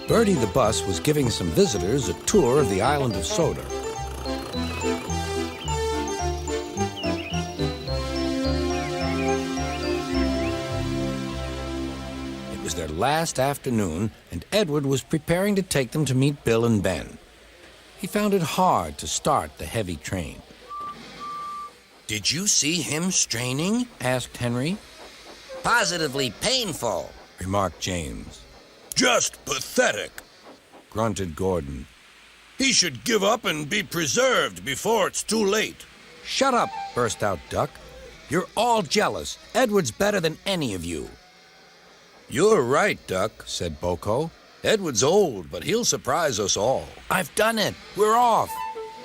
Bertie the bus was giving some visitors a tour of the island of Soda. It was their last afternoon, and Edward was preparing to take them to meet Bill and Ben. He found it hard to start the heavy train. Did you see him straining? Asked Henry. Positively painful, Remarked James. Just pathetic. Grunted Gordon. He should give up and be preserved before it's too late. Shut up, burst out Duck. You're all jealous. Edward's better than any of you. You're right, Duck, said Boko. Edward's old, but he'll surprise us all. I've done it. We're off.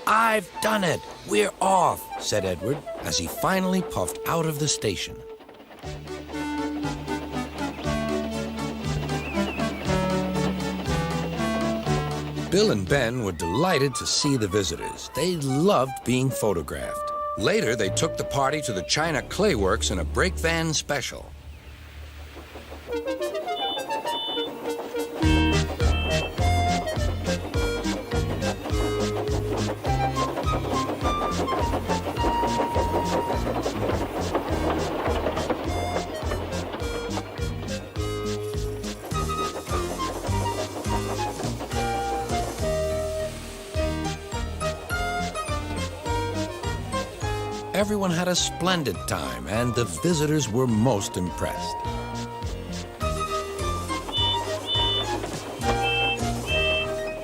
I've done it. We're off, said Edward as he finally puffed out of the station. Bill and Ben were delighted to see the visitors. They loved being photographed. Later, they took the party to the China Clay Works in a brake van special. Everyone had a splendid time, and the visitors were most impressed.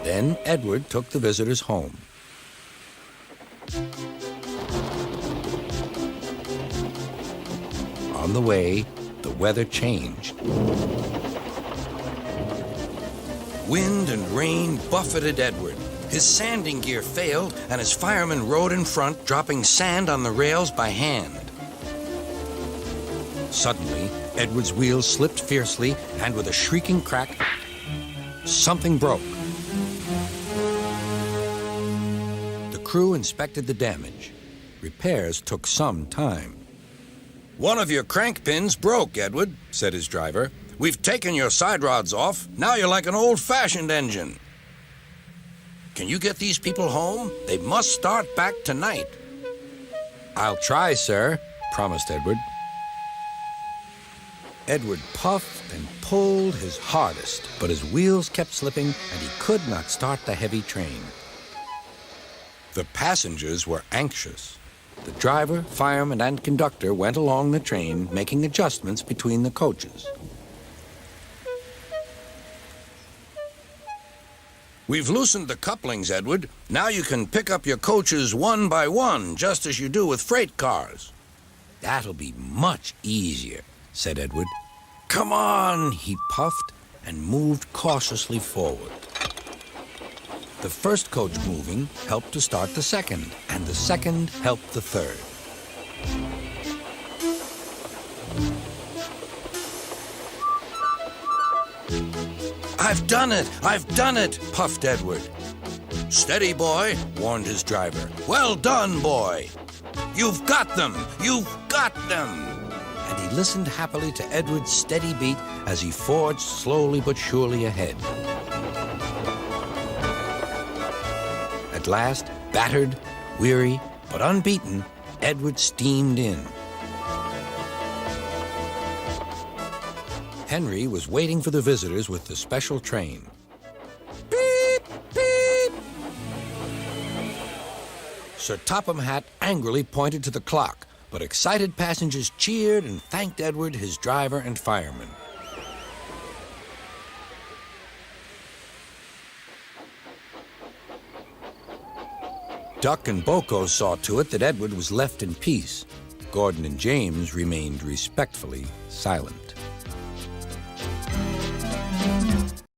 Then Edward took the visitors home. On the way, the weather changed. Wind and rain buffeted Edward. His sanding gear failed, and his firemen rode in front, dropping sand on the rails by hand. Suddenly, Edward's wheels slipped fiercely, and with a shrieking crack, something broke. The crew inspected the damage. Repairs took some time. One of your crank pins broke, Edward, said his driver. We've taken your side rods off. Now you're like an old-fashioned engine. Can you get these people home? They must start back tonight. I'll try, sir, promised Edward. Edward puffed and pulled his hardest, but his wheels kept slipping and he could not start the heavy train. The passengers were anxious. The driver, fireman, and conductor went along the train, making adjustments between the coaches. We've loosened the couplings, Edward. Now you can pick up your coaches one by one, just as you do with freight cars. That'll be much easier, said Edward. Come on, he puffed and moved cautiously forward. The first coach moving helped to start the second, and the second helped the third. I've done it! I've done it! Puffed Edward. Steady, boy, warned his driver. Well done, boy! You've got them! You've got them! And he listened happily to Edward's steady beat as he forged slowly but surely ahead. At last, battered, weary, but unbeaten, Edward steamed in. Henry was waiting for the visitors with the special train. Beep, beep! Sir Topham Hatt angrily pointed to the clock, but excited passengers cheered and thanked Edward, his driver, and firemen. Duck and Boko saw to it that Edward was left in peace. Gordon and James remained respectfully silent.